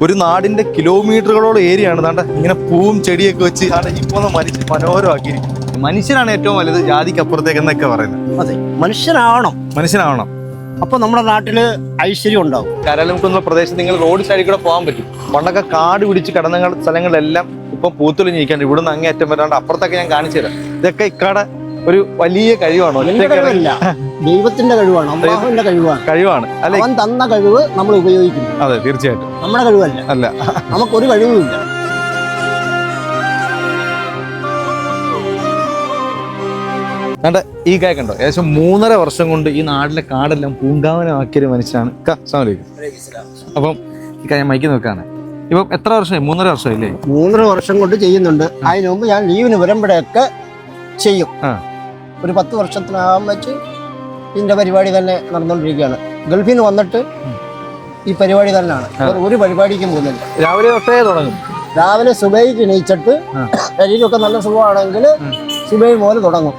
ഒരു നാടിന്റെ കിലോമീറ്ററുകളോളം ഏരിയയാണ് ദാണ്ട ഇങ്ങനെ പൂവും ചെടിയൊക്കെ വെച്ച് ഇപ്പൊ മനോഹരമാക്കിയിരിക്കും. മനുഷ്യനാണ് ഏറ്റവും വലുത് ജാതിക്കപ്പുറത്തേക്ക് എന്നൊക്കെ പറയുന്നത്. അതെ, മനുഷ്യനാവണം. അപ്പൊ നമ്മുടെ നാട്ടില് ഐശ്വര്യം ഉണ്ടാവും. കരലമുക്കുന്ന പ്രദേശത്ത് നിങ്ങൾ റോഡ് സൈഡിൽ കൂടെ പോകാൻ പറ്റും. പണ്ടൊക്കെ കാട് പിടിച്ച് കിടന്ന സ്ഥലങ്ങളിലെല്ലാം ഇപ്പൊ പൂത്തൊലിഞ്ഞിരിക്കാണ്ട്. ഇവിടുന്ന് അങ്ങേ അറ്റം വരാണ്ട് അപ്പുറത്തൊക്കെ ഞാൻ കാണിച്ചു തരാം. ഇതൊക്കെ ഇക്കാടെ ഒരു വലിയ കഴിവാണോ? ദൈവത്തിന്റെ കഴിവാണ്, അള്ളാഹുവിന്റെ കഴിവാണ്. അല്ലെ, അവൻ തന്ന കഴിവ് നമ്മൾ ഉപയോഗിക്കുന്നു. അതെ, തീർച്ചയായിട്ടും നമ്മുടെ കഴിവല്ല. അല്ല, നമുക്കൊരു കഴിവുമില്ല. ഈ കായ കണ്ടോ, ഏകദേശം 3.5 വർഷം കൊണ്ട് ഈ നാട്ടിലെ കാടെല്ലാം പൂങ്കാവനമാക്കിയൊരു മനുഷ്യനാണ്. അപ്പം ഈ കായ മൈക്ക് നോക്കാണ്. ഇപ്പം എത്ര വർഷമായി? 3.5 വർഷമായില്ലേ? 3.5 വർഷം കൊണ്ട് ചെയ്യുന്നുണ്ട്. അതിന് മുമ്പ് ഞാൻ ലീവിന് വരുമ്പോഴൊക്കെ ചെയ്യും. ഒരു 10 വർഷത്തിനകം വെച്ച് ഇതിന്റെ പരിപാടി തന്നെ നടന്നുകൊണ്ടിരിക്കുകയാണ്. ഗൾഫിൽ നിന്ന് വന്നിട്ട് ഈ പരിപാടി തന്നെയാണ്. ഒരു പരിപാടിക്കും പോകുന്നില്ല. രാവിലെ തൊട്ടേ തുടങ്ങും. രാവിലെ സുബൈക്ക് എണീച്ചിട്ട് ശരീരമൊക്കെ നല്ല സുഖമാണെങ്കിൽ സുബൈ മുതൽ തുടങ്ങും.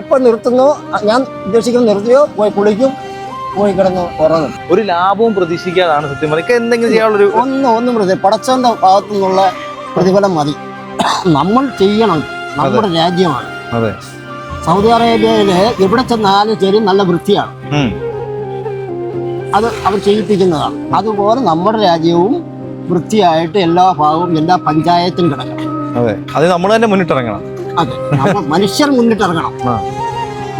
എപ്പോൾ നിർത്തുന്നോ, ഞാൻ ഉദ്ദേശിക്കുന്ന നിർത്തിയോ പോയി കുളിക്കും, പോയി കിടന്ന് ഉറങ്ങും. ഒരു ലാഭവും പ്രതീക്ഷിക്കാതാണ് സത്യം പറഞ്ഞാൽ എന്തെങ്കിലും ചെയ്യാനുള്ളൊരു ഒന്നും പടച്ചവന്റെ ഭാഗത്തു നിന്നുള്ള പ്രതിഫലം മതി. നമ്മൾ ചെയ്യണം. നമ്മുടെ രാജ്യമാണ്. അതെ, സൗദി അറേബ്യയില് എവിടെ ചെന്നാലും ശരി നല്ല വൃത്തിയാണ്. അത് അവർ ചെയ്യിപ്പിക്കുന്നതാണ്. അതുപോലെ നമ്മുടെ രാജ്യവും വൃത്തിയായിട്ട് എല്ലാ ഭാഗവും എല്ലാ പഞ്ചായത്തും കിടക്കണം. അതെ, അത് നമ്മൾ തന്നെ മുന്നിട്ടിറങ്ങണം. അതെ, മനുഷ്യർ മുന്നിട്ടിറങ്ങണം.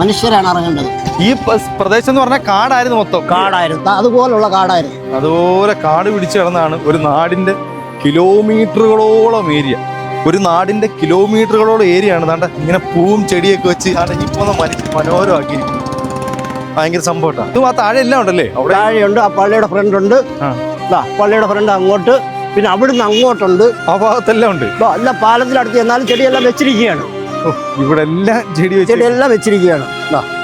മനുഷ്യരാണ് ഇറങ്ങേണ്ടത്. ഈ പ്രദേശം എന്ന് പറഞ്ഞാൽ കാടായിരുന്നു, മൊത്തം കാടായിരുന്നു. അതുപോലുള്ള കാടായിരുന്നു. അതുപോലെ കാട് പിടിച്ചു കിടന്നാണ് ഒരു നാടിന്റെ കിലോമീറ്ററുകളോളം ഏരിയ. ഒരു നാടിന്റെ കിലോമീറ്ററുകളോളം ഏരിയയാണ് ദാണ്ട ഇങ്ങനെ പൂവും ചെടിയൊക്കെ വെച്ച് ഇപ്പൊ മനോഹരമാക്കിയിരിക്കും. ഭയങ്കര സംഭവം. ആ താഴെ എല്ലാം ഉണ്ടല്ലേ? അവിടെ താഴെയുണ്ട്. ആ പള്ളിയുടെ ഫ്രണ്ട് ഉണ്ട്. പള്ളിയുടെ ഫ്രണ്ട് അങ്ങോട്ട്, പിന്നെ അവിടുന്ന് അങ്ങോട്ടുണ്ട്. ആ ഭാഗത്തെല്ലാം ഉണ്ട്. അല്ല, പാലത്തിനടുത്ത് എന്നാലും ചെടിയെല്ലാം വെച്ചിരിക്കുകയാണ്. ഇവിടെ എല്ലാം ചെടിയെല്ലാം വെച്ചിരിക്കുകയാണ്.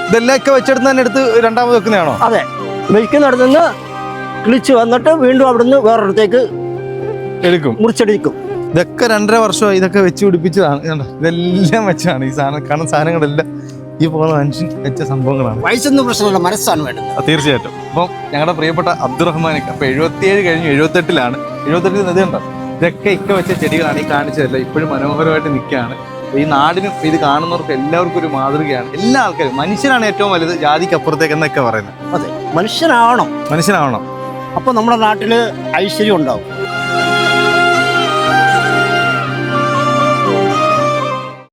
ഇതെല്ലാം ഒക്കെ വെച്ചെടുത്ത് തന്നെ എടുത്ത് രണ്ടാമത് വെക്കുന്നതാണോ? അതെ, വെക്കുന്നിടത്ത് നിന്ന് കിളിച്ച് വന്നിട്ട് വീണ്ടും അവിടുന്ന് വേറൊരിടത്തേക്ക് എടുക്കും, മുറിച്ചെടുക്കും. ഇതൊക്കെ 2.5 വർഷമായി ഇതൊക്കെ വെച്ച് പിടിപ്പിച്ചതാണ്. ഇതെല്ലാം വെച്ചാണ് ഈ കാണുന്ന സാധനങ്ങളെല്ലാം ഈ പോകുന്ന മനുഷ്യൻ വെച്ച സംഭവങ്ങളാണ്. വയസ്സൊന്നും പ്രശ്നമല്ല, മനസ്സാണ് വേണ്ടത്. തീർച്ചയായിട്ടും. അപ്പം ഞങ്ങളുടെ പ്രിയപ്പെട്ട അബ്ദുറഹ്മാനൊക്കെ അപ്പൊ 77 കഴിഞ്ഞു, 78 ഇത് കണ്ടോ, ഇതൊക്കെ ഇക്ക വെച്ച ചെടികളാണ്. ഈ കാണിച്ചതല്ല, ഇപ്പോഴും മനോഹരമായിട്ട് നിൽക്കുകയാണ്. ഈ നാടിനും ഇത് കാണുന്നവർക്ക് എല്ലാവർക്കും ഒരു മാതൃകയാണ്. എല്ലാ ആൾക്കാരും മനുഷ്യനാണ് ഏറ്റവും വലുത് ജാതിക്കപ്പുറത്തേക്ക് എന്നൊക്കെ പറയുന്നത്. അതെ, മനുഷ്യനാവണം. മനുഷ്യനാവണം. അപ്പൊ നമ്മുടെ നാട്ടില് ഐശ്വര്യം ഉണ്ടാവും.